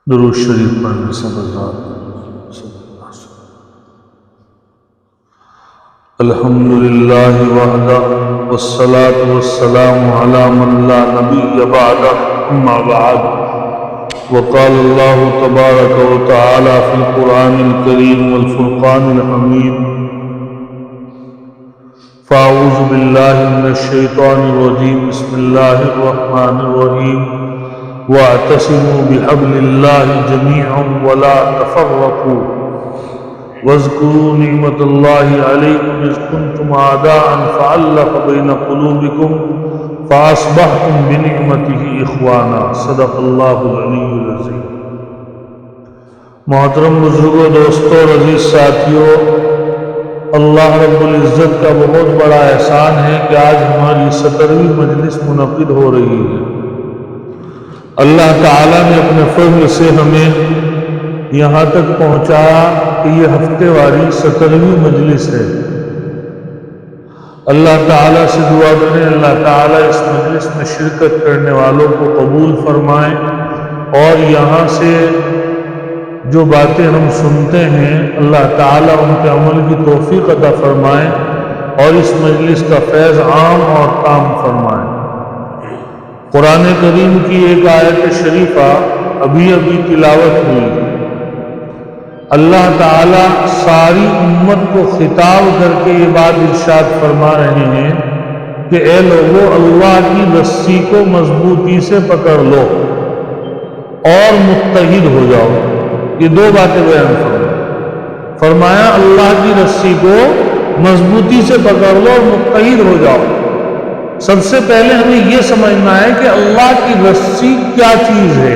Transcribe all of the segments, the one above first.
درود شریف پڑھنے سے بزاد الحمدللہ وحدہ والصلاة والسلام علی من لا نبی بعدہ اما بعد وقال اللہ تبارک وتعالی فی القرآن الکریم والفرقان الحمید فاعوذ باللہ من الشیطان الرجیم بسم اللہ الرحمن الرحیم واعتصموا بحبل اللہ جميعا ولا تفرقوا واذكروا نعمة الله عليكم إذ كنتم أعداء فألف بين قلوبكم فأصبحتم بنعمته إخوانا صدق الله العلي العظيم۔ محترم بزرگوں، دوستوں، عزیز ساتھیوں، اللہ رب العزت کا بہت بڑا احسان ہے کہ آج ہماری 17ویں مجلس منعقد ہو رہی ہے۔ اللہ تعالیٰ نے اپنے فضل سے ہمیں یہاں تک پہنچایا کہ یہ ہفتے واری 17ویں مجلس ہے۔ اللہ تعالیٰ سے دعا کریں اللہ تعالیٰ اس مجلس میں شرکت کرنے والوں کو قبول فرمائیں اور یہاں سے جو باتیں ہم سنتے ہیں اللہ تعالیٰ ان کے عمل کی توفیق عطا فرمائیں اور اس مجلس کا فیض عام اور تام فرمائیں۔ قرآن کریم کی ایک آیت شریفہ ابھی تلاوت ہوئی۔ اللہ تعالیٰ ساری امت کو خطاب کر کے یہ بات ارشاد فرما رہے ہیں کہ اے لوگو، اللہ کی رسی کو مضبوطی سے پکڑ لو اور متحد ہو جاؤ۔ یہ دو باتیں بیان فرمایا اللہ کی رسی کو مضبوطی سے پکڑ لو اور متحد ہو جاؤ۔ سب سے پہلے ہمیں یہ سمجھنا ہے کہ اللہ کی رسی کیا چیز ہے۔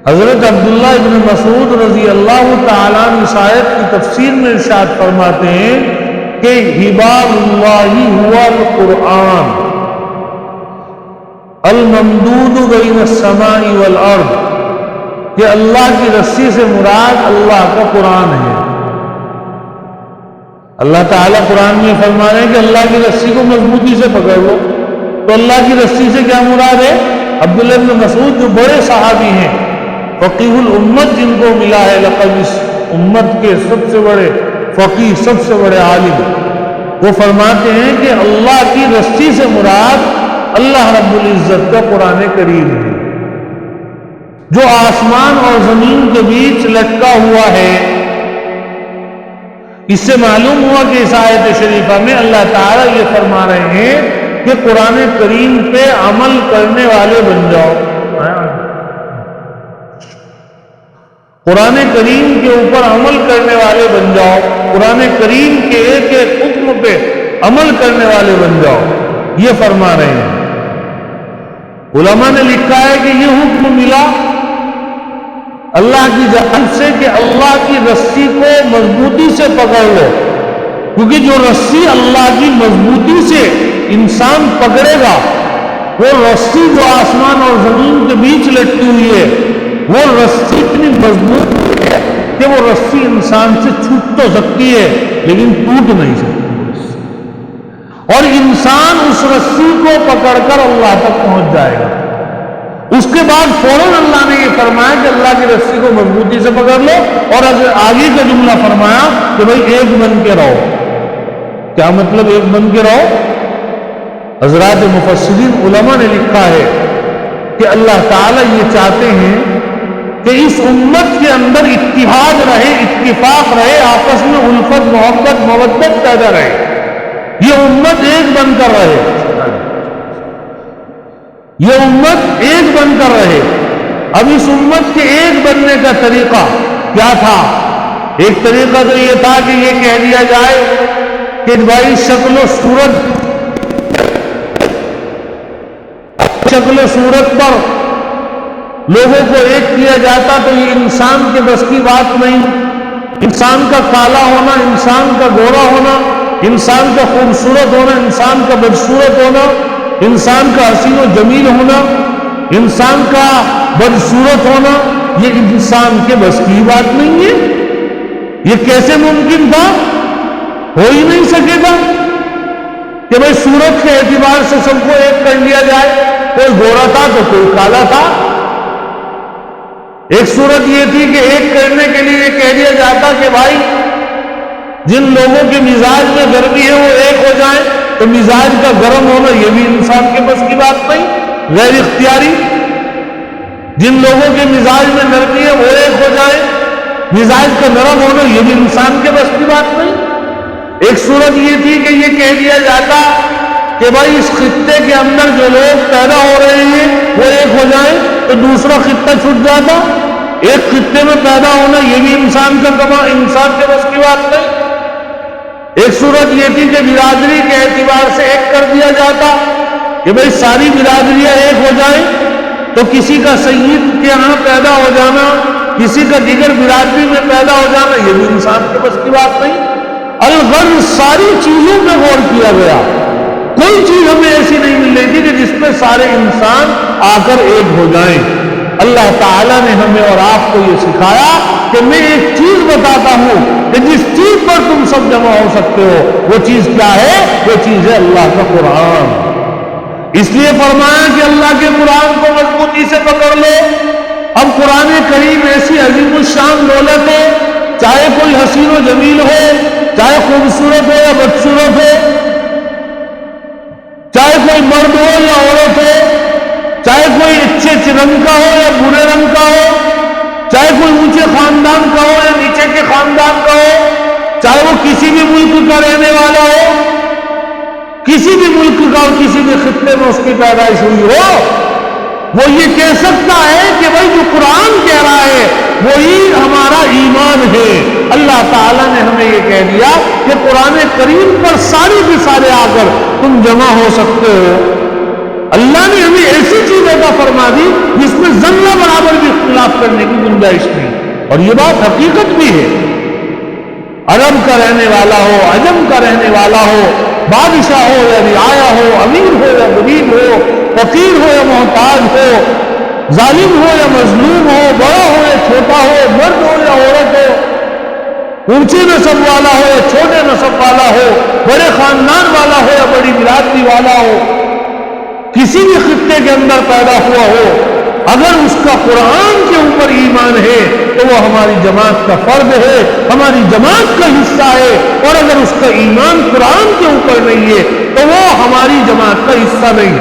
حضرت عبداللہ ابن مسعود رضی اللہ تعالیٰ عنہ اس آیت کی تفسیر میں ارشاد فرماتے ہیں کہ حبال اللہ ہوا القرآن الممدود بین السماء والارض، کہ اللہ کی رسی سے مراد اللہ کا قرآن ہے۔ اللہ تعالیٰ قرآن میں فرما رہے ہیں کہ اللہ کی رسی کو مضبوطی سے پکڑ لو، تو اللہ کی رسی سے کیا مراد ہے؟ عبداللہ بن مسعود جو بڑے صحابی ہیں، فقیہ الامت جن کو ملا ہے لقب، اس امت کے سب سے بڑے فقیہ، سب سے بڑے عالم، وہ فرماتے ہیں کہ اللہ کی رسی سے مراد اللہ رب العزت کا قرآن کریم ہے، جو آسمان اور زمین کے بیچ لٹکا ہوا ہے۔ اس سے معلوم ہوا کہ اس آیت شریفہ میں اللہ تعالیٰ یہ فرما رہے ہیں کہ قرآن کریم پہ عمل کرنے والے بن جاؤ۔ قرآن کریم کے اوپر عمل کرنے والے بن جاؤ، قرآن کریم کے ایک ایک حکم پہ عمل کرنے والے بن جاؤ، یہ فرما رہے ہیں۔ علماء نے لکھا ہے کہ یہ حکم ملا اللہ کی جانب سے کہ اللہ کی رسی کو مضبوطی سے پکڑ لو، کیونکہ جو رسی اللہ کی مضبوطی سے انسان پکڑے گا، وہ رسی جو آسمان اور زمین کے بیچ لٹکی ہوئی ہے، وہ رسی اتنی مضبوط ہے کہ وہ رسی انسان سے چھوٹ تو سکتی ہے لیکن ٹوٹ نہیں سکتی، اور انسان اس رسی کو پکڑ کر اللہ تک پہنچ جائے گا۔ اس کے بعد فوراً اللہ نے یہ فرمایا کہ اللہ کی رسی کو مضبوطی سے پکڑ لو، اور آگے کا جملہ فرمایا کہ بھئی ایک بن کے رہو۔ کیا مطلب ایک بن کے رہو؟ حضرات مفسرین علماء نے لکھا ہے کہ اللہ تعالیٰ یہ چاہتے ہیں کہ اس امت کے اندر اتحاد رہے، اتفاق رہے، آپس میں الفت، محبت، مودت پیدا رہے، یہ امت ایک بن کر رہے، یہ امت ایک بن کر رہے۔ اب اس امت کے ایک بننے کا طریقہ کیا تھا؟ ایک طریقہ تو یہ تھا کہ یہ کہہ دیا جائے کہ بھائی شکل و صورت پر لوگوں کو ایک کیا جاتا تو یہ انسان کے بس کی بات نہیں۔ انسان کا کالا ہونا، انسان کا گورا ہونا، انسان کا خوبصورت ہونا، انسان کا بدصورت ہونا، انسان کا حسین و جمیل ہونا، انسان کا بدصورت ہونا، یہ انسان کے بس کی بات نہیں ہے۔ یہ کیسے ممکن تھا؟ ہو ہی نہیں سکے گا کہ بھئی صورت کے اعتبار سے سب کو ایک کر لیا جائے، کوئی گورا تھا تو کوئی کالا تھا، ایک صورت یہ تھی کہ ایک کرنے کے لیے یہ کہہ دیا جاتا کہ بھائی جن لوگوں کے مزاج میں گرمی ہے وہ ایک ہو جائیں، تو مزاج کا گرم ہونا یہ بھی انسان کے بس کی بات نہیں، غیر اختیاری۔ جن لوگوں کے مزاج میں نرمی ہے وہ ایک ہو جائیں، مزاج کا نرم ہونا یہ بھی انسان کے بس کی بات نہیں۔ ایک صورت یہ تھی کہ یہ کہہ دیا جاتا کہ بھائی اس خطے کے اندر جو لوگ پیدا ہو رہے ہیں وہ ایک ہو جائیں، تو دوسرا خطہ چھوٹ جاتا۔ ایک خطے میں پیدا ہونا یہ بھی انسان کے بس کی بات نہیں۔ ایک صورت یہ تھی کہ برادری کے اعتبار سے ایک کر دیا جاتا کہ بھئی ساری برادریاں ایک ہو جائیں، تو کسی کا سید کے یہاں پیدا ہو جانا، کسی کا دیگر برادری میں پیدا ہو جانا یہ بھی انسان کے بس کی بات نہیں۔ الغرض ساری چیزوں پہ غور کیا گیا، کوئی چیز ہمیں ایسی نہیں مل رہی تھی کہ جس پہ سارے انسان آ کر ایک ہو جائیں۔ اللہ تعالیٰ نے ہمیں اور آپ کو یہ سکھایا کہ میں ایک چیز بتاتا ہوں کہ جس چیز پر تم سب جمع ہو سکتے ہو، وہ چیز کیا ہے؟ وہ چیز ہے اللہ کا قرآن۔ اس لیے فرمایا کہ اللہ کے قرآن کو مضبوطی سے پکڑ لو۔ اب قرآن کریم ایسی عظیم الشان دولت ہے، چاہے کوئی حسین و جمیل ہو، چاہے خوبصورت ہو یا بدصورت ہو، چاہے کوئی مرد ہو یا عورت ہو، چاہے کوئی اچھے رنگ کا ہو یا برے رنگ کا ہو، چاہے کوئی اونچے خاندان کا ہو یا نیچے کے خاندان کا ہو، چاہے وہ کسی بھی ملک کا رہنے والا ہو، کسی بھی ملک کا اور کسی بھی خطے میں اس کی پیدائش ہوئی ہو، وہ یہ کہہ سکتا ہے کہ بھائی جو قرآن کہہ رہا ہے وہی ہمارا ایمان ہے۔ اللہ تعالیٰ نے ہمیں یہ کہہ دیا کہ قرآن کریم پر سارے کے سارے آ کر تم جمع ہو سکتے ہو۔ اللہ نے ہمیں ایسی چیز عطا فرما دی جس میں ذرہ برابر بھی اختلاف کرنے کی گنجائش نہیں، اور یہ بات حقیقت بھی ہے۔ عرب کا رہنے والا ہو، عجم کا رہنے والا ہو، بادشاہ ہو یا رعایا ہو، امیر ہو یا غریب ہو، فقیر ہو یا محتاج ہو، ظالم ہو یا مظلوم ہو، بڑا ہو یا چھوٹا ہو، مرد ہو یا عورت ہو، اونچے نسب والا ہو یا چھوٹے نسب والا ہو، بڑے خاندان والا ہو یا بڑی برادری والا ہو، کسی بھی خطے کے اندر پیدا ہوا ہو، اگر اس کا قرآن کے اوپر ایمان ہے تو وہ ہماری جماعت کا فرد ہے، ہماری جماعت کا حصہ ہے، اور اگر اس کا ایمان قرآن کے اوپر نہیں ہے تو وہ ہماری جماعت کا حصہ نہیں۔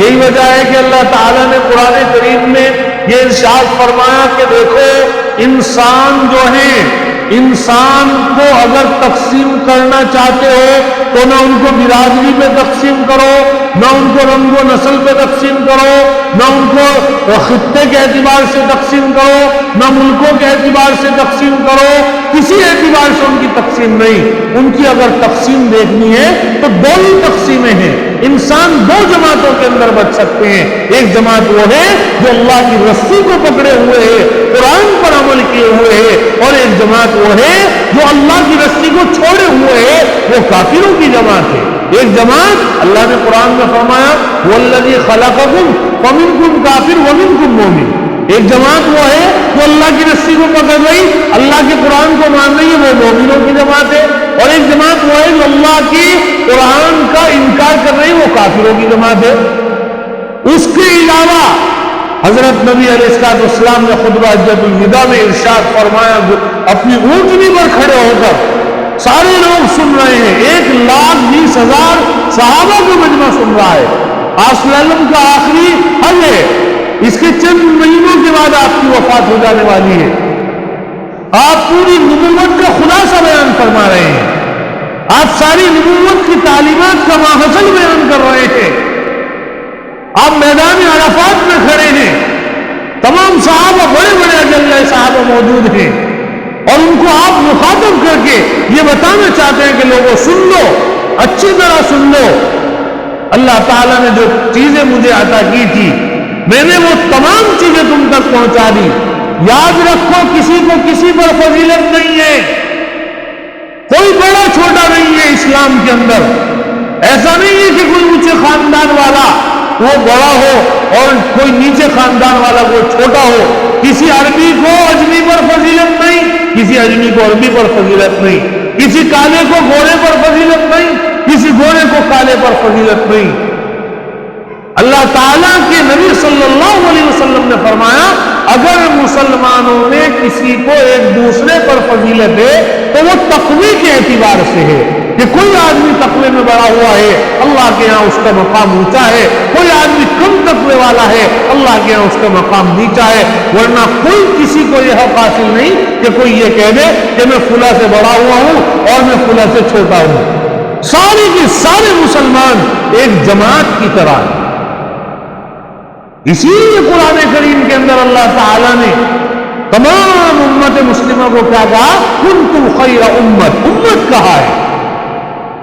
یہی وجہ ہے کہ اللہ تعالیٰ نے قرآن کریم میں یہ ارشاد فرمایا کہ دیکھو انسان جو ہیں، انسان کو اگر تقسیم کرنا چاہتے ہو تو نہ ان کو برادری پہ تقسیم کرو، نہ ان کو رنگ و نسل پہ تقسیم کرو، نہ ان کو خطے کے اعتبار سے تقسیم کرو، نہ ملکوں کے اعتبار سے تقسیم کرو، کسی اعتبار سے ان کی تقسیم نہیں۔ ان کی اگر تقسیم دیکھنی ہے تو دو ہی تقسیمیں ہیں، انسان دو جماعتوں کے اندر بچ سکتے ہیں۔ ایک جماعت وہ ہے جو اللہ کی رسی کو پکڑے ہوئے ہے، قرآن پر عمل کیے ہوئے ہے، اور ایک جماعت وہ ہے جو اللہ کی رسی کو چھوڑے ہوئے ہے، وہ کافروں کی جماعت ہے۔ ایک جماعت اللہ نے قرآن میں فرمایا وَالَّذِي خَلَقَكُمْ فَمِنْكُمْ كَافِرٌ وَمِنْكُمْ مُؤْمِنٌ۔ ایک جماعت وہ ہے جو اللہ کی رسی کو پکڑ رہی، اللہ کے قرآن کو مان رہی ہے، وہ مومنوں کی جماعت ہے، اور ایک جماعت وہ ہے جو اللہ کی قرآن کا انکار کر رہی، وہ کافروں کی جماعت ہے۔ اس کے علاوہ حضرت نبی علیہ السلام نے خطبہ حجۃ الوداع میں ارشاد فرمایا، اپنی اونٹنی پر کھڑے ہو کر سارے لوگ سن رہے ہیں، 1,20,000 صحابہ کا مجمع سن رہا ہے، آپ صلی اللہ علیہ وسلم کا آخری حج ہے، اس کے چند مہینوں کے بعد آپ کی وفات ہو جانے والی ہے، آپ پوری نبوت کا خلاصہ بیان فرما رہے ہیں، آپ ساری نبوت کی تعلیمات کا ماحصل بیان کر رہے ہیں، آپ میدان عرفات میں کھڑے ہیں، تمام صحابہ بڑے بڑے اجل صحابہ موجود ہیں، اور ان کو آپ مخاطب کر کے یہ بتانا چاہتے ہیں کہ لوگوں سن لو، اچھی طرح سن لو، اللہ تعالیٰ نے جو چیزیں مجھے عطا کی تھی میں نے وہ تمام چیزیں تم تک پہنچا دی۔ یاد رکھو کسی کو کسی پر فضیلت نہیں ہے، کوئی بڑا چھوٹا نہیں ہے اسلام کے اندر، ایسا نہیں ہے کہ کوئی اونچے خاندان والا وہ بڑا ہو اور کوئی نیچے خاندان والا وہ چھوٹا ہو، کسی عربی کو اجمی پر فضیلت نہیں، کسی اجمی کو عربی پر فضیلت نہیں، کسی کالے کو گورے پر فضیلت نہیں، کسی گورے کو کالے پر فضیلت نہیں۔ اللہ تعالیٰ کے نبی صلی اللہ علیہ وسلم نے فرمایا اگر مسلمانوں نے کسی کو ایک دوسرے پر فضیلت ہے تو وہ تقوی کے اعتبار سے ہے کہ کوئی آدمی تقوی میں بڑا ہوا ہے، اللہ کے یہاں اس کا مقام اونچا ہے، کوئی آدمی کم تقوی والا ہے، اللہ کے یہاں اس کا مقام نیچا ہے، ورنہ کوئی کسی کو یہ حق حاصل نہیں کہ کوئی یہ کہہ دے کہ میں فلاں سے بڑا ہوا ہوں اور میں فلاں سے چھوٹا ہوں۔ سارے کے سارے مسلمان ایک جماعت کی طرح ہیں۔ اسی لیے قرآن کریم کے اندر اللہ تعالیٰ نے تمام امت مسلمہ کو کیا کہا؟ کنتم خیر امت، امت کہا ہے۔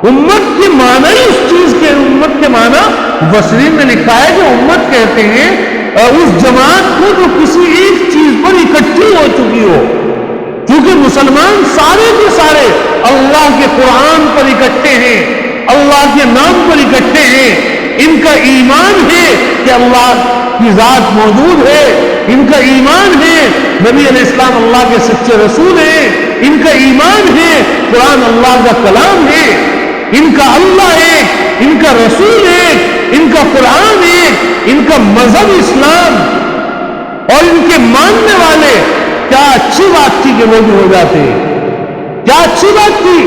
امت کے معنی اس چیز کے، امت کے معنی مفسرین نے لکھا ہے کہ امت کہتے ہیں اس جماعت کو جو کسی ایک چیز پر اکٹھی ہو چکی ہو، کیونکہ مسلمان سارے کے سارے اللہ کے قرآن پر اکٹھے ہیں، اللہ کے نام پر اکٹھے ہیں، ان کا ایمان ہے کہ اللہ کی ذات موجود ہے، ان کا ایمان ہے نبی علیہ السلام اللہ کے سچے رسول ہیں، ان کا ایمان ہے قرآن اللہ کا کلام ہے، ان کا اللہ ایک، ان کا رسول ایک، ان کا قرآن ایک، ان کا مذہب اسلام، اور ان کے ماننے والے۔ کیا اچھی بات تھی کہ وہ بھی ہو جاتے، کیا اچھی بات تھی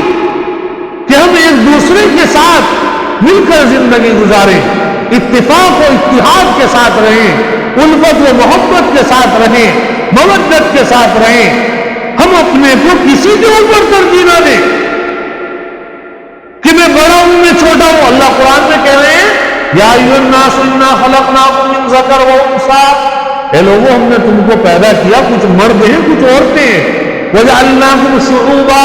کہ ہم ایک دوسرے کے ساتھ مل کر زندگی گزاریں، اتفاق و اتحاد کے ساتھ رہیں، الفت و محبت کے ساتھ رہیں، مودت کے ساتھ رہیں، ہم اپنے کو کسی کے اوپر ترجیح نہ دیں کہ میں بڑا ہوں میں چھوٹا ہوں۔ اللہ قرآن میں کہہ رہے ہیں یا ایھا الناس انا خلقناکم من ذکر و انثی، اے لوگوں ہم نے تم کو پیدا کیا، کچھ مرد ہیں کچھ عورتیں ہیں، وجعلناکم شعوبا،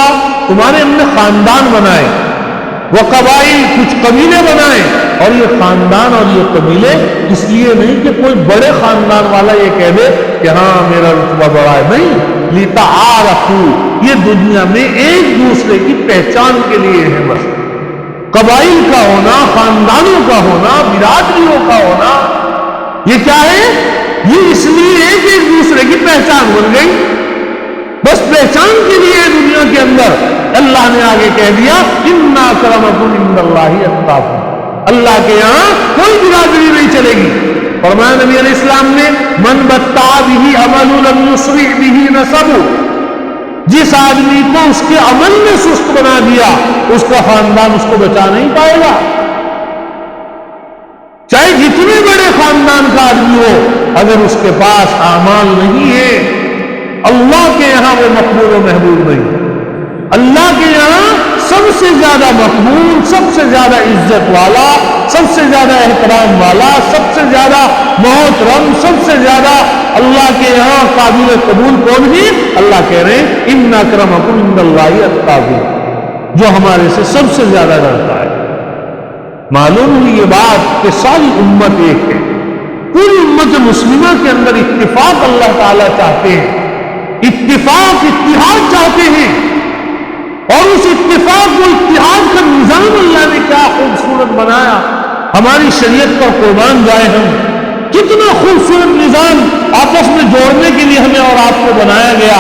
تمہارے ہم نے خاندان بنائے، وقبائل، کچھ قبیلے بنائے، اور یہ خاندان اور یہ قبیلے اس لیے نہیں کہ کوئی بڑے خاندان والا یہ کہہ دے کہ ہاں میرا رتبہ بڑا ہے، نہیں، لتعارفوا، یہ دنیا میں ایک دوسرے کی پہچان کے لیے ہے بس۔ قبائل کا ہونا، خاندانوں کا ہونا، برادریوں کا ہونا، یہ کیا ہے؟ یہ اس لیے ہے کہ ایک دوسرے کی پہچان بن گئی، بس پہچان کے لیے دنیا کے اندر۔ اللہ نے آگے کہہ دیا ان اکرمکم عند اللہ اتقاکم، اللہ کے یہاں کوئی برادری نہیں چلے گی۔ فرمایا نبی علیہ السلام نے من بطأ بہ عمل لم یسرع بہ نسب، جس آدمی کو اس کے عمل نے سست بنا دیا اس کا خاندان اس کو بچا نہیں پائے گا، چاہے جتنے بڑے خاندان کا آدمی ہو، اگر اس کے پاس اعمال نہیں ہے اللہ کے یہاں وہ مقبول و محبوب نہیں۔ اللہ کے یہاں سب سے زیادہ مقبول، سب سے زیادہ عزت والا، سب سے زیادہ احترام والا، سب سے زیادہ محترم، سب سے زیادہ اللہ کے یہاں قابل قبول کون ہے؟ اللہ کہہ رہے ہیں ان اکرمکم عند اللہ اتقاکم، جو ہمارے سے سب سے زیادہ ڈرتا ہے۔ معلوم ہوئی یہ بات کہ ساری امت ایک ہے، پوری امت مسلمہ کے اندر اتفاق اللہ تعالیٰ چاہتے ہیں، اتفاق اتحاد چاہتے ہیں، اور اس اتفاق و اتحاد کا نظام اللہ نے کیا خوبصورت بنایا۔ ہماری شریعت پر قربان جائے ہم، کتنا خوبصورت نظام آپس میں جوڑنے کے لیے ہمیں اور آپ کو بنایا گیا۔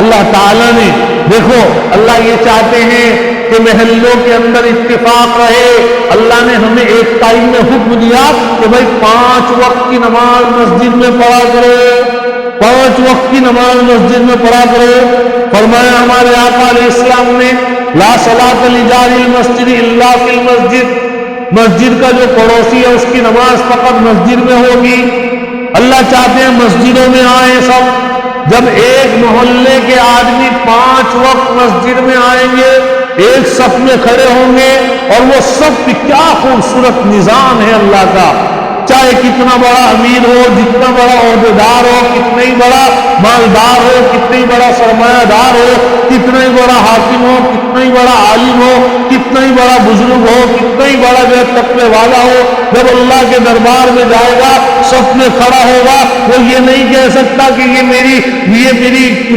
اللہ تعالیٰ نے دیکھو، اللہ یہ چاہتے ہیں کہ محلوں کے اندر اتفاق رہے۔ اللہ نے ہمیں ایک ٹائم میں حکم دیا کہ بھائی 5 وقت کی نماز مسجد میں پڑھا کرو، 5 وقت کی نماز مسجد میں پڑھا کرو۔ فرمایا ہمارے آقا علیہ السلام نے لا صلاۃ لجار المسجد الا فی المسجد، مسجد کا جو پڑوسی ہے اس کی نماز فقط مسجد میں ہوگی۔ اللہ چاہتے ہیں مسجدوں میں آئیں سب، جب ایک محلے کے آدمی 5 وقت مسجد میں آئیں گے، ایک صف میں کھڑے ہوں گے، اور وہ سب کیا خوبصورت نظام ہے اللہ کا، چاہے کتنا بڑا امیر ہو، جتنا بڑا عہدیدار ہو، کتنا ہی بڑا مالدار ہو، کتنا ہی بڑا سرمایہ دار ہو، کتنا ہی بڑا حاکم ہو، کتنا ہی بڑا عالم ہو، کتنا ہی بڑا بزرگ ہو، کتنا ہی بڑا جو تقوی والا ہو، جب اللہ کے دربار میں جائے گا صف میں کھڑا ہوگا، وہ یہ نہیں کہہ سکتا کہ یہ میری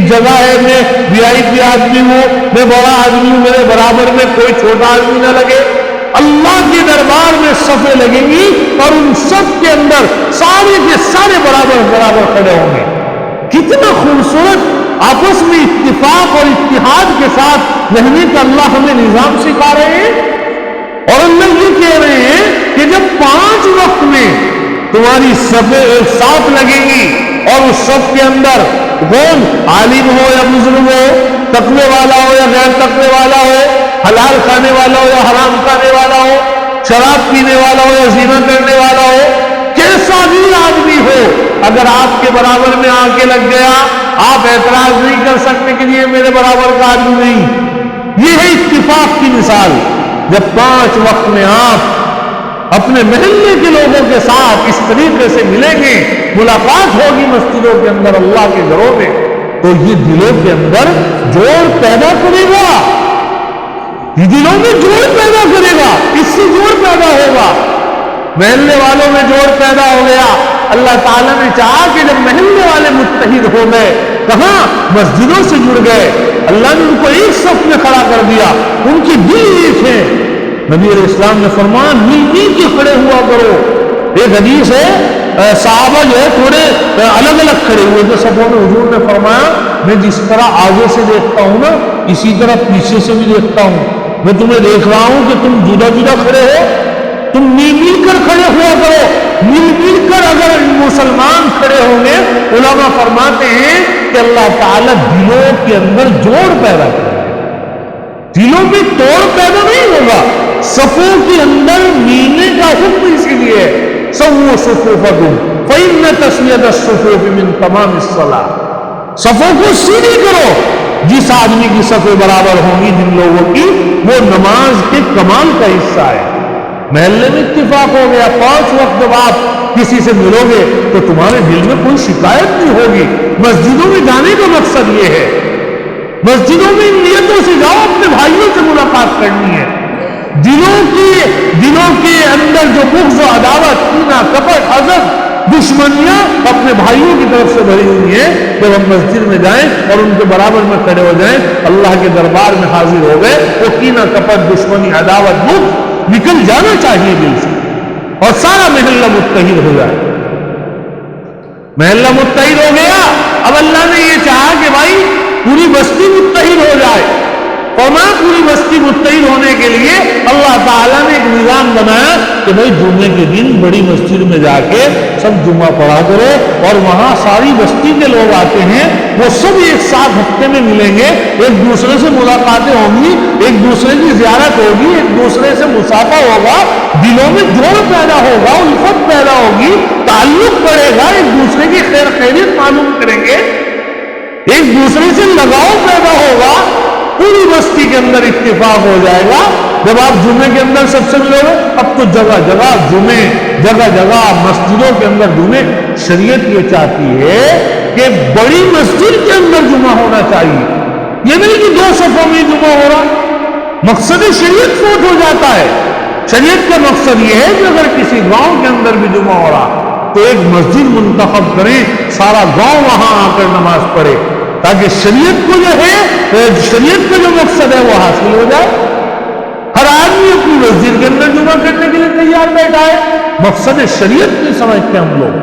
جگہ ہے، میں VIP آدمی ہوں، میں بڑا آدمی ہوں، میرے برابر میں کوئی چھوٹا آدمی نہ لگے۔ اللہ کے دربار میں صفیں لگیں گی اور ان سب کے اندر سارے کے سارے برابر کھڑے ہوں گے۔ کتنا خوبصورت آپس میں اتفاق اور اتحاد کے ساتھ رہنے کا اللہ ہمیں نظام سکھا رہے ہیں، اور اللہ یہ کہہ رہے ہیں کہ جب 5 وقت میں تمہاری صفیں ایک ساتھ لگیں گی، اور اس صف کے اندر کون، عالم ہو یا بزرگ ہو، تقوی والا ہو یا غیر تقوی والا ہو، حلال کھانے والا ہو یا حرام کھانے والا ہو، شراب پینے والا ہو یا زنا کرنے والا ہو، کیسا بھی آدمی ہو، اگر آپ کے برابر میں آ کے لگ گیا، آپ اعتراض نہیں کر سکتے کہ یہ میرے برابر کا آدمی نہیں۔ یہ ہے اتفاق کی مثال۔ جب 5 وقت میں آپ اپنے محلے کے لوگوں کے ساتھ اس طریقے سے ملیں گے، ملاقات ہوگی مسجدوں کے اندر، اللہ کے گھروں میں، تو یہ دلوں کے اندر جوڑ پیدا کرے گا، یہ دلوں میں جوڑ پیدا کرے گا، اس سے جوڑ پیدا ہوگا۔ محلے والوں میں جوڑ پیدا ہو گیا، اللہ تعالیٰ نے چاہا کہ جب محلے والے متحد ہو گئے، کہاں، مسجدوں سے جڑ گئے، اللہ نے ان کو ایک صف میں کھڑا کر دیا، ان کی دل ایک ہے۔ نبی علیہ السلام نے فرمایا مل مل کے کھڑے ہوا کرو۔ ایک حدیث ہے صحابہ جو ہے تھوڑے الگ الگ کھڑے ہوئے تھے صفوں میں، حضور نے فرمایا میں جس طرح آگے سے دیکھتا ہوں نا، اسی طرح پیچھے سے بھی دیکھتا ہوں، میں تمہیں دیکھ رہا ہوں کہ تم جدا جدا کھڑے ہو، تم مل مل کر کھڑے ہوا کرو۔ مل مل کر اگر مسلمان کھڑے ہوں گے، علماء فرماتے ہیں کہ اللہ تعالیٰ دلوں کے اندر جوڑ پیدا کرے، دلوں میں توڑ پیدا نہیں ہوگا۔ صفوں کے اندر ملنے کا حکم اسی لیے ہے، سووا صفوفکم فإن تسویۃ الصفوف من تمام الصلاۃ، صفوں کو سیدھی کرو، جس آدمی کی صفیں برابر ہوں گی جن لوگوں کی، وہ نماز کے کمال کا حصہ ہے۔ محلے میں اتفاق ہو گیا، 5 وقت جب آپ کسی سے ملو گے تو تمہارے دل میں کوئی شکایت نہیں ہوگی۔ مسجدوں میں جانے کا مقصد یہ ہے، مسجدوں میں ان نیتوں سے جاؤ، اپنے بھائیوں سے ملاقات کرنی ہے۔ دلوں کے اندر جو بغض و عداوت، کینہ، کپٹ، حسد، دشمنیاں اپنے بھائیوں کی طرف سے بھری ہوئی ہیں، جب ہم مسجد میں جائیں اور ان کے برابر میں کھڑے ہو جائیں، اللہ کے دربار میں حاضر ہو گئے، وہ کینہ، کپٹ، دشمنی، عداوت، بغض نکل جانا چاہیے دل سے، اور سارا محلہ متحد ہو جائے۔ محلہ متحد ہو گیا، اب اللہ نے یہ چاہا کہ بھائی پوری بستی متحد ہو جائے، پوری بستی متحد ہونے کے لیے اللہ تعالیٰ نے ایک نظام بنایا کہ بھائی جمعے کے دن بڑی مسجد میں جا کے سب جمعہ پڑھا کرو، اور وہاں ساری بستی کے لوگ آتے ہیں، وہ سب ایک ساتھ ہفتے میں ملیں گے، ایک دوسرے سے ملاقاتیں ہوں گی، ایک دوسرے کی زیارت ہوگی، ایک دوسرے سے مصافحہ ہوگا، دلوں میں جوڑ پیدا ہوگا، الفت پیدا ہوگی، تعلق بڑھے گا، ایک دوسرے کی خیر خیریت معلوم کریں گے، ایک دوسرے سے لگاؤ پیدا ہوگا، پوری بستی کے اندر اتفاق ہو جائے گا۔ جب آپ جمعے کے اندر سب سے ملو گے، اب تو جگہ جگہ جمعے، جگہ جگہ مسجدوں کے اندر جمعے۔ شریعت یہ چاہتی ہے کہ بڑی مسجد کے اندر جمعہ ہونا چاہیے، یہ نہیں کہ 2 صفوں میں جمعہ ہو رہا۔ مقصد شریعت فوت ہو جاتا ہے۔ شریعت کا مقصد یہ ہے کہ اگر کسی گاؤں کے اندر بھی جمعہ ہو رہا تو ایک مسجد منتخب کریں، سارا گاؤں وہاں آ کر نماز پڑھے، تاکہ شریعت کو جو ہے، شریعت کا جو مقصد ہے وہ حاصل ہو جائے۔ ہر آدمی اپنی مسجد کے اندر جمعہ کرنے کے لیے تیار بیٹھا ہے، مقصد شریعت نہیں سمجھتے ہم لوگ۔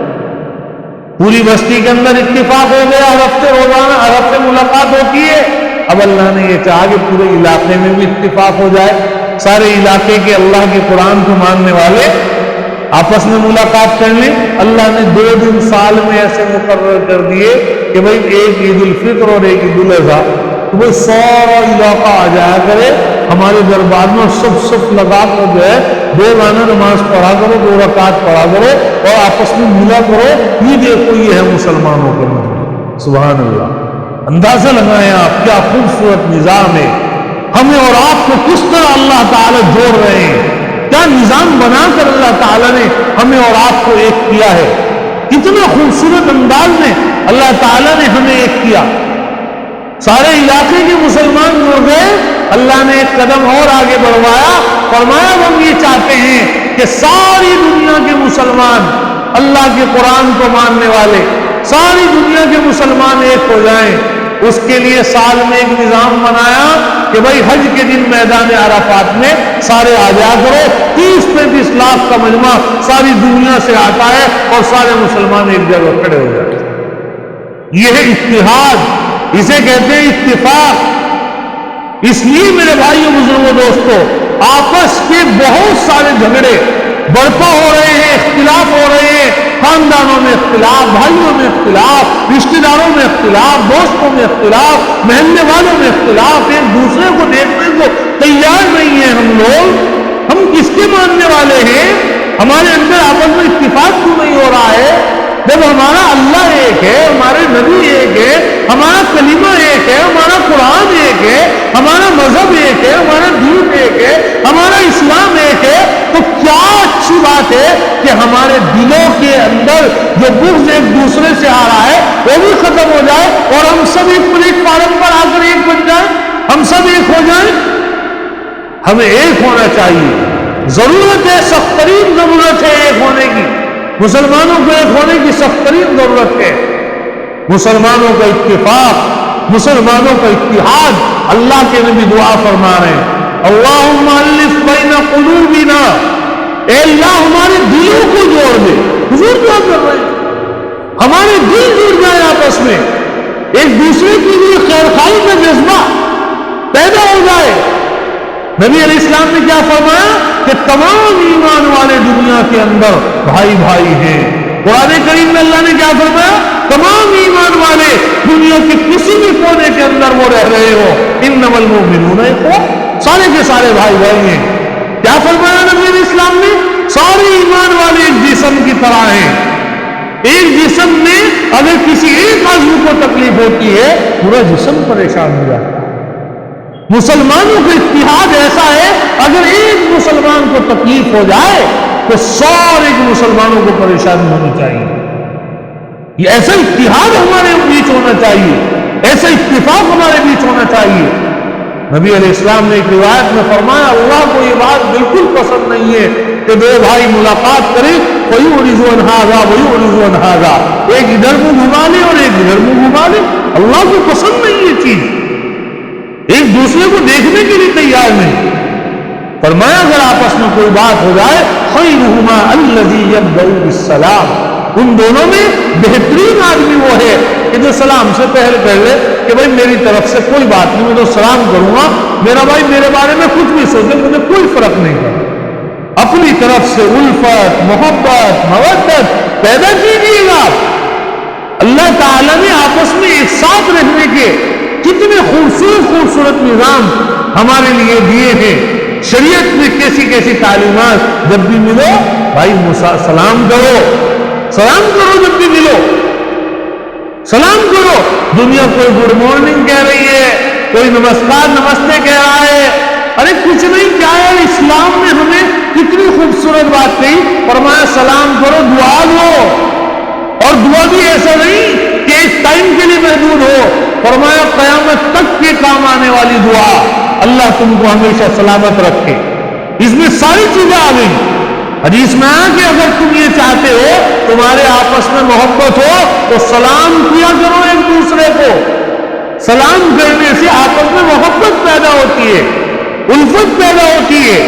پوری بستی کے اندر اتفاق ہو گیا، ہر ہفتے روزانہ، ہر ہفتے ملاقات ہوتی ہے۔ اب اللہ نے یہ چاہا کہ پورے علاقے میں بھی اتفاق ہو جائے، سارے علاقے کے اللہ کے قرآن کو ماننے والے آپس میں ملاقات کر لیں۔ اللہ نے 2 دن سال میں ایسے مقرر کر دیے کہ بھائی ایک عید الفطر اور ایک عید الاضحیٰ، تو بھائی سارا علاقہ آ جایا کرے ہمارے دربار میں، سب لگا کر جو ہے 2 گانا نماز پڑھا کرو، 2 رکعت پڑھا کرو، اور آپس میں ملا کرو۔ یہ دیکھو یہ ہے مسلمانوں کے مذہب۔ سبحان اللہ، اندازہ لگائیں آپ کیا خوبصورت نظام ہے، ہمیں اور آپ کو کس طرح اللہ تعالیٰ جوڑ رہے ہیں، کیا نظام بنا کر اللہ تعالیٰ نے ہمیں اور آپ کو ایک کیا ہے، کتنا خوبصورت انداز میں اللہ تعالیٰ نے ہمیں ایک کیا۔ سارے علاقے کے مسلمان جڑ گئے، اللہ نے ایک قدم اور آگے بڑھوایا، فرمایا ہم یہ چاہتے ہیں کہ ساری دنیا کے مسلمان، اللہ کے قرآن کو ماننے والے ساری دنیا کے مسلمان ایک ہو جائیں۔ اس کے لیے سال میں ایک نظام بنایا کہ بھائی حج کے دن میدان عرفات میں سارے آ جا کرو، 30-35 لاکھ کا مجمع ساری دنیا سے آتا ہے، اور سارے مسلمان ایک جگہ کھڑے ہو جاتے ہیں۔ یہ ہے اتحاد، اسے کہتے ہیں اتفاق۔ اس لیے میرے بھائیوں، بزرگوں، دوستوں، آپس کے بہت سارے جھگڑے برپا ہو رہے ہیں، اختلاف ہو رہے ہیں، خاندانوں میں اختلاف، بھائیوں میں اختلاف، رشتہ داروں میں اختلاف، دوستوں میں اختلاف، محلے والوں میں اختلاف، ایک دوسرے کو دیکھنے کو تیار نہیں ہیں ہم لوگ. ہم کس کے ماننے والے ہیں؟ ہمارے اندر آپس میں اتفاق کیوں نہیں ہو رہا ہے؟ جب ہمارا اللہ ایک ہے، ہمارے نبی ایک ہے، ہمارا کلمہ ایک ہے، ہمارا قرآن ایک ہے، ہمارا مذہب ایک ہے، ہمارا دین ایک ہے، ہمارا اسلام ایک ہے، تو کیا اچھی بات ہے کہ ہمارے دلوں کے اندر جو بغض ایک دوسرے سے آ رہا ہے وہ بھی ختم ہو جائے اور ہم سب ایک پلیٹ فارم پر آ کر ایک بن جائیں، ہم سب ایک ہو جائیں. ہمیں ایک ہونا چاہیے. ضرورت ہے، سخت ترین ضرورت ہے ایک ہونے کی. مسلمانوں کو ایک ہونے کی سخت ترین ضرورت ہے. مسلمانوں کا اتفاق، مسلمانوں کا اتحاد. اللہ کے نبی دعا فرما رہے ہیں، اللہم الف بین قلوبنا، اے اللہ ہمارے دلوں کو جوڑ دے. حضور دعا کر رہے ہیں ہمارے دل جڑ جائیں آپس میں، ایک دوسرے کے لیے خیر خواہی کا جذبہ پیدا ہو جائے. نبی علیہ السلام نے کیا فرمایا کہ تمام ایمان والے دنیا کے اندر بھائی بھائی ہیں. قرآن کریم میں اللہ نے کیا فرمایا؟ تمام ایمان والے دنیا کے کسی بھی کونے کے اندر وہ رہ رہے ہو، انما المؤمنون اخوہ، سارے کے سارے بھائی بھائی ہیں. کیا فرمایا نبی علیہ السلام نے؟ سارے ایمان والے ایک جسم کی طرح ہیں. ایک جسم میں اگر کسی ایک عضو کو تکلیف ہوتی ہے پورا جسم پریشان ہو جاتا ہے. مسلمانوں کا اتحاد ایسا ہے، اگر ایک مسلمان کو تکلیف ہو جائے تو سارے مسلمانوں کو پریشانی ہونی چاہیے. یہ ایسا اتحاد ہمارے بیچ ہونا چاہیے، ایسا اتفاق ہمارے بیچ ہونا چاہیے. نبی علیہ السلام نے ایک روایت میں فرمایا، اللہ کو یہ بات بالکل پسند نہیں ہے کہ دو بھائی ملاقات کریں، وَيُعْرِضُ عَنْ هَٰذَا وَيُعْرِضُ عَنْ هَٰذَا، ایک ادھر منہ گھما لے اور ایک ادھر منہ گھما لے. اللہ کو پسند نہیں یہ چیز، ایک دوسرے کو دیکھنے کے لیے تیار نہیں. فرمایا اگر آپس میں کوئی بات ہو جائے، خَيْرُهُمَا الَّذِي يَبْدَأُ بِالسَّلَامِ، ان دونوں میں بہترین آدمی وہ ہے کہ جو سلام سے پہل کر لے کہ بھائی میری طرف سے کوئی بات نہیں، میں تو سلام کروں گا، میرا بھائی میرے بارے میں کچھ بھی سوچے مجھے کوئی فرق نہیں پڑتا. اپنی طرف سے الفت، محبت، مودت پیدا کیجیے گا. اللہ تعالیٰ نے آپس میں ایک ساتھ رہنے کے کتنے خوبصورت خوبصورت نظام ہمارے لیے دیے ہیں. شریعت میں کیسی کیسی تعلیمات. جب بھی ملو بھائی سلام کرو، سلام کرو، جب بھی ملو سلام کرو. دنیا کوئی گڈ مارننگ کہہ رہی ہے، کوئی نمسکار نمستے کہہ رہا ہے. ارے کچھ نہیں، کیا ہے اسلام نے ہمیں کتنی خوبصورت بات کہی. فرمایا سلام کرو، دعا لو، اور دعا بھی ایسا نہیں کہ ایک ٹائم کے لیے محدود ہو. فرمایا قیامت تک کے کام آنے والی دعا، اللہ تم کو ہمیشہ سلامت رکھے. اس میں ساری چیزیں آ گئی. حدیث میں آیا کہ اگر تم یہ چاہتے ہو تمہارے آپس میں محبت ہو تو سلام کیا کرو ایک دوسرے کو. سلام کرنے سے آپس میں محبت پیدا ہوتی ہے، الفت پیدا ہوتی ہے.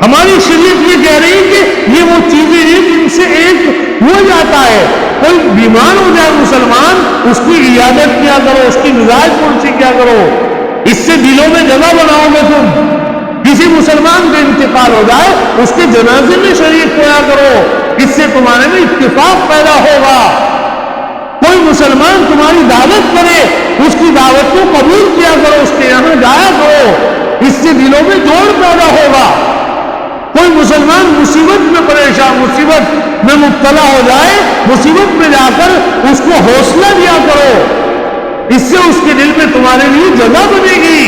ہماری شریعت یہ کہہ رہی ہے کہ یہ وہ چیزیں ہیں جن سے ایک ہو جاتا ہے. کوئی بیمار ہو جائے مسلمان، اس کی عیادت کیا کرو، اس کی مزاج پرسی کیا کرو، اس سے دلوں میں جگہ بناؤ گے. تم کسی مسلمان کا انتقال ہو جائے اس کے جنازے میں شریک ہوا کرو، اس سے تمہارے میں اتفاق پیدا ہوگا. کوئی مسلمان تمہاری دعوت کرے، اس کی دعوت کو قبول کیا کرو، اس کے یہاں جایا کرو، اس سے دلوں میں جوڑ پیدا ہوگا. کوئی مسلمان مصیبت میں پریشان، مصیبت میں مبتلا ہو جائے، مصیبت میں جا کر اس کو حوصلہ دیا کرو، اس سے اس کے دل میں تمہارے لیے جگہ بنے گی.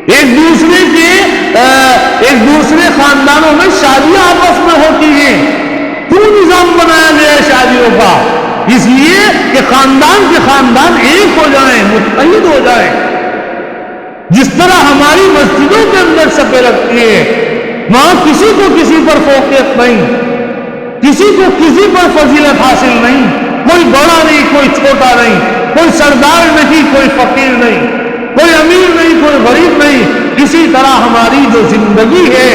ایک دوسرے خاندانوں میں شادیاں آپس میں ہوتی ہیں. کیوں نظام بنایا گیا ہے شادیوں کا؟ اس لیے کہ خاندان کے خاندان ایک ہو جائیں، متحد ہو جائیں. جس طرح ہماری مسجدوں کے اندر صفیں لگتی ہیں، وہاں کسی کو کسی پر فوقیت نہیں، کسی کو کسی پر فضیلت حاصل نہیں، کوئی بڑا نہیں، کوئی چھوٹا نہیں، کوئی سردار نہیں، کوئی فقیر نہیں، کوئی امیر نہیں، کوئی غریب نہیں. اسی طرح ہماری جو زندگی ہے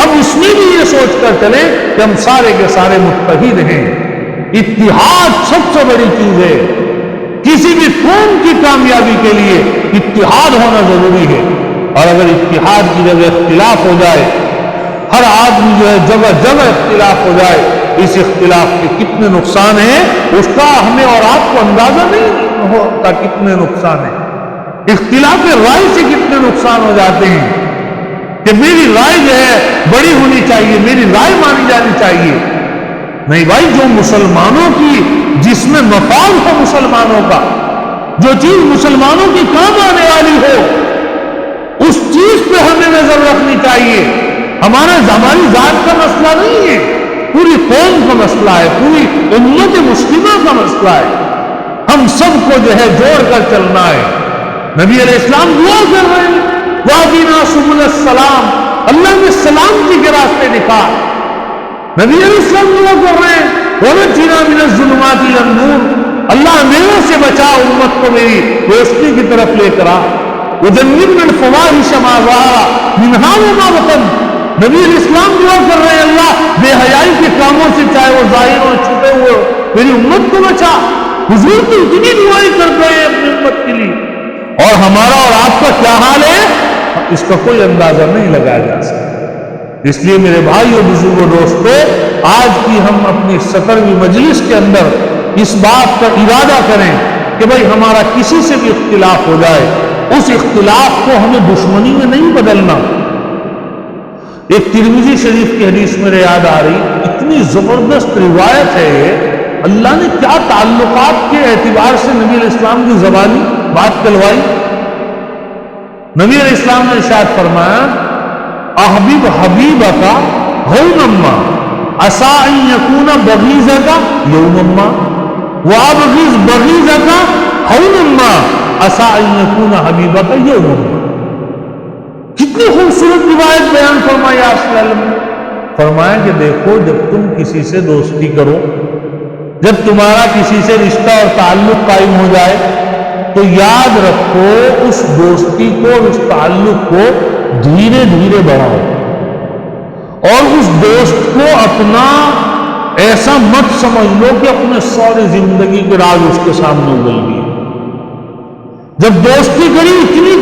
اب اس میں بھی یہ سوچ کر چلیں کہ ہم سارے کے سارے متحد ہیں. اتحاد سب سے بڑی چیز ہے. کسی بھی قوم کی کامیابی کے لیے اتحاد ہونا ضروری ہے. اور اگر اتحاد کی جگہ اختلاف ہو جائے، ہر آدمی جو ہے جگہ جگہ اختلاف ہو جائے، اس اختلاف کے کتنے نقصان ہیں اس کا ہمیں اور آپ کو اندازہ نہیں ہوتا کتنے نقصان ہیں۔ اختلاف رائے سے کتنے نقصان ہو جاتے ہیں کہ میری رائے جو ہے بڑی ہونی چاہیے، میری رائے مانی جانی چاہیے۔ نہیں بھائی، جو مسلمانوں کی، جس میں مفاد ہو مسلمانوں کا، جو چیز مسلمانوں کی کام آنے والی ہو، اس چیز پہ ہمیں نظر رکھنی چاہیے۔ ہماری ذات کا مسئلہ نہیں ہے، پوری قوم کا مسئلہ ہے، پوری امت مسلمہ کا مسئلہ ہے۔ ہم سب کو جو ہے جوڑ کر چلنا ہے۔ نبی علیہ السلام دعا کر رہے ہیں، وَاهْدِنَا سُبُلَ السَّلَامِ، اللہ نے سلامتی کے راستے دکھا۔ نبی علیہ السلام دعا کر رہے ہیں، وَنَجِّنَا مِنَ الظُّلُمَاتِ إِلَى النُّورِ، اللہ اندھیروں سے بچا، امت کو میری روشنی کی طرف لے کر آ۔ وَجَنِّبْنَا الْفَوَاحِشَ مَا ظَهَرَ مِنْهَا وَمَا بَطَنَ، نبی علیہ السلام دعا کر رہے ہیں، اللہ بے حیائی کے کاموں سے چاہے وہ ظاہر ہو چھپے ہوئے میری امت کو بچا۔ حضور تو اتنی دعائیں کر رہے ہیں اپنی امت کے لیے، اور ہمارا اور آپ کا کیا حال ہے اس کا کوئی اندازہ نہیں لگایا جا سکتا۔ اس لیے میرے بھائیو، بزرگوں، دوستو، آج کی ہم اپنی 17ویں مجلس کے اندر اس بات کا ارادہ کریں کہ بھائی ہمارا کسی سے بھی اختلاف ہو جائے، اس اختلاف کو ہمیں دشمنی میں نہیں بدلنا۔ ایک ترمذی شریف کی حدیث میرے یاد آ رہی، اتنی زبردست روایت ہے یہ، اللہ نے کیا تعلقات کے اعتبار سے نبی علیہ السلام کی زبانی بات کلوائی۔ نبی علیہ السلام نے ارشاد فرمایا، احبب حبیبک ہونما عسى ان يكون بغيضك يوما وابغض بغيضك ہونما عسى ان يكون حبیبک یوما۔ کتنی خوبصورت روایت بیان فرمائی آپ صلی اللہ علیہ وسلم نے۔ فرمایا کہ دیکھو، جب تم کسی سے دوستی کرو، جب تمہارا کسی سے رشتہ اور تعلق قائم ہو جائے، تو یاد رکھو اس دوستی کو، اس تعلق کو دھیرے دھیرے بڑھاؤ، اور اس دوست کو اپنا ایسا مت سمجھ لو کہ اپنے ساری زندگی کے راز اس کے سامنے اگل دیے۔ جب دوستی کری، اتنی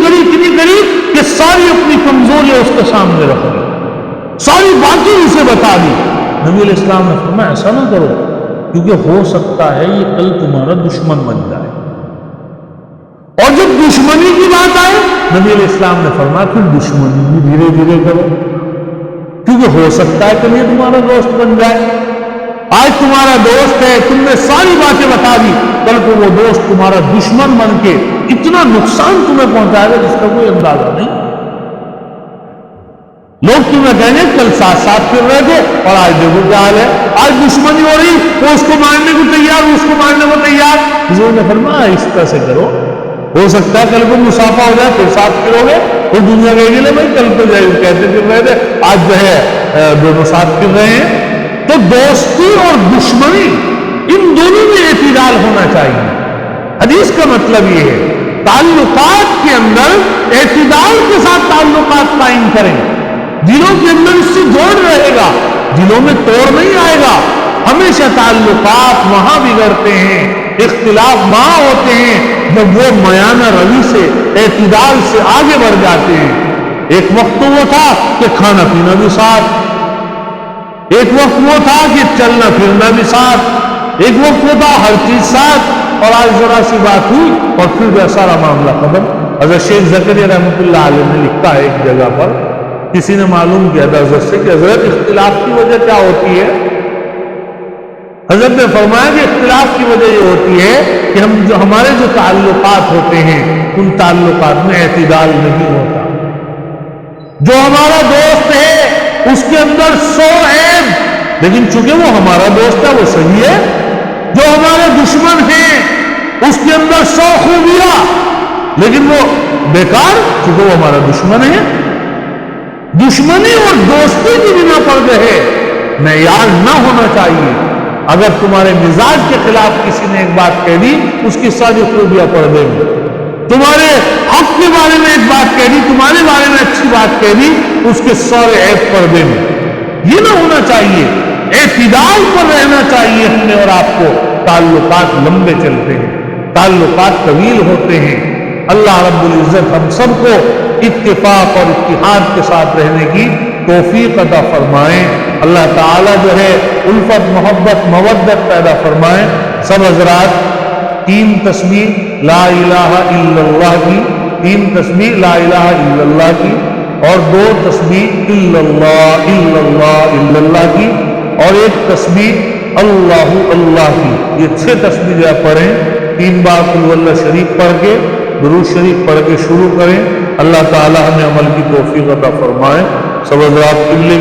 کری کہ ساری اپنی کمزوریاں اس کے سامنے رکھ دی، ساری باتیں اسے بتا دی۔ نبی علیہ السلام نے فرمایا ایسا نہ کرو، کیونکہ ہو سکتا ہے یہ کل تمہارا دشمن بن جائے۔ اور جب دشمنی کی بات آئے، نبی علیہ السلام نے فرمایا پھر دشمنی بھی دھیرے دھیرے کرو، کیونکہ ہو سکتا ہے کہ یہ تمہارا دوست بن جائے۔ آج تمہارا دوست ہے، تم نے ساری باتیں بتا دی، کل کو وہ دوست تمہارا دشمن بن کے اتنا نقصان تمہیں پہنچائے گا جس کا کوئی اندازہ نہیں۔ لوگ تمہیں کہیں گے کل ساتھ ساتھ پھر رہے تھے اور آج دیکھو کیا حال ہے، آج دشمنی ہو رہی، وہ اس کو مارنے کو تیار، اس کو مارنے کو تیار۔ حضور نے فرمایا اس طرح سے کرو، ہو سکتا ہے کل کو مسافہ ہو جائے پھر ساتھ پھرو گے، پھر دنیا کہے گی بھائی کل تو جائے کہتے پھر رہے تھے، آج جو ہے دونوں ساتھ پھر رہے ہیں۔ تو دوستی اور دشمنی ان دونوں میں اعتدال ہونا چاہیے۔ حدیث کا مطلب یہ ہے تعلقات کے اندر اعتدال کے ساتھ تعلقات قائم کریں، دلوں کے اندر اس سے جوڑ رہے گا، دلوں میں توڑ نہیں آئے گا۔ ہمیشہ تعلقات وہاں بگڑتے ہیں، اختلاف وہاں ہوتے ہیں جب وہ میانہ روی سے، اعتدال سے آگے بڑھ جاتے ہیں۔ ایک وقت تو وہ تھا کہ کھانا پینا بھی ساتھ، ایک وقت وہ تھا کہ چلنا پھرنا بھی ساتھ، ایک وقت وہ تھا ہر چیز ساتھ، اور آج ذرا سی بات ہوئی اور پھر بھی سارا معاملہ ختم۔ حضرت شیخ زکریا رحمۃ اللہ علیہ نے لکھا ہے ایک جگہ پر، کسی نے معلوم کیا تھا حضرت سے کہ حضرت اختلاف کی وجہ کیا ہوتی ہے؟ حضرت نے فرمایا کہ اختلاف کی وجہ یہ ہوتی ہے کہ ہمارے جو تعلقات ہوتے ہیں ان تعلقات میں اعتدال نہیں ہوتا۔ جو ہمارا دوست ہے اس کے اندر 100 عیب، لیکن چونکہ وہ ہمارا دوست ہے وہ صحیح ہے۔ جو ہمارے دشمن ہیں اس کے اندر 100 خوبیاں، لیکن وہ بیکار، چونکہ وہ ہمارا دشمن ہے۔ دشمنی اور دوستی کی بنا پر جو ہے معیار نہ ہونا چاہیے۔ اگر تمہارے مزاج کے خلاف کسی نے ایک بات کہہ دی، اس کی ساری خوبیاں پردے میں، تمہارے حق کے بارے میں ایک بات کہہ دی، تمہارے بارے میں اچھی بات کہہ دی، اس کے سارے عیب پردے میں۔ یہ نہ ہونا چاہیے، اعتدال پر رہنا چاہیے ہمیں اور آپ کو۔ تعلقات لمبے چلتے ہیں، تعلقات طویل ہوتے ہیں۔ اللہ رب العزت ہم سب کو اتفاق اور اتحاد کے ساتھ رہنے کی توفیق عطا فرمائیں، اللہ تعالیٰ جو ہے الفت محبت مودت پیدا فرمائیں۔ سب حضرات 3 تسبیح لا الہ الا اللہ کی، 3 تسبیح لا الہ الا اللہ کی، اور 2 تسبیح الا اللہ الا اللہ الا اللہ کی، اور 1 تسبیح اللہ اللہ کی۔ یہ 6 تسبیح جو پڑھیں، 3 بار قل اللہ شریف پڑھ کے درود شریف پڑھ کے شروع کریں۔ اللہ تعالی ہمیں عمل کی توفیق عطا فرمائے۔ سب حضرات قبلے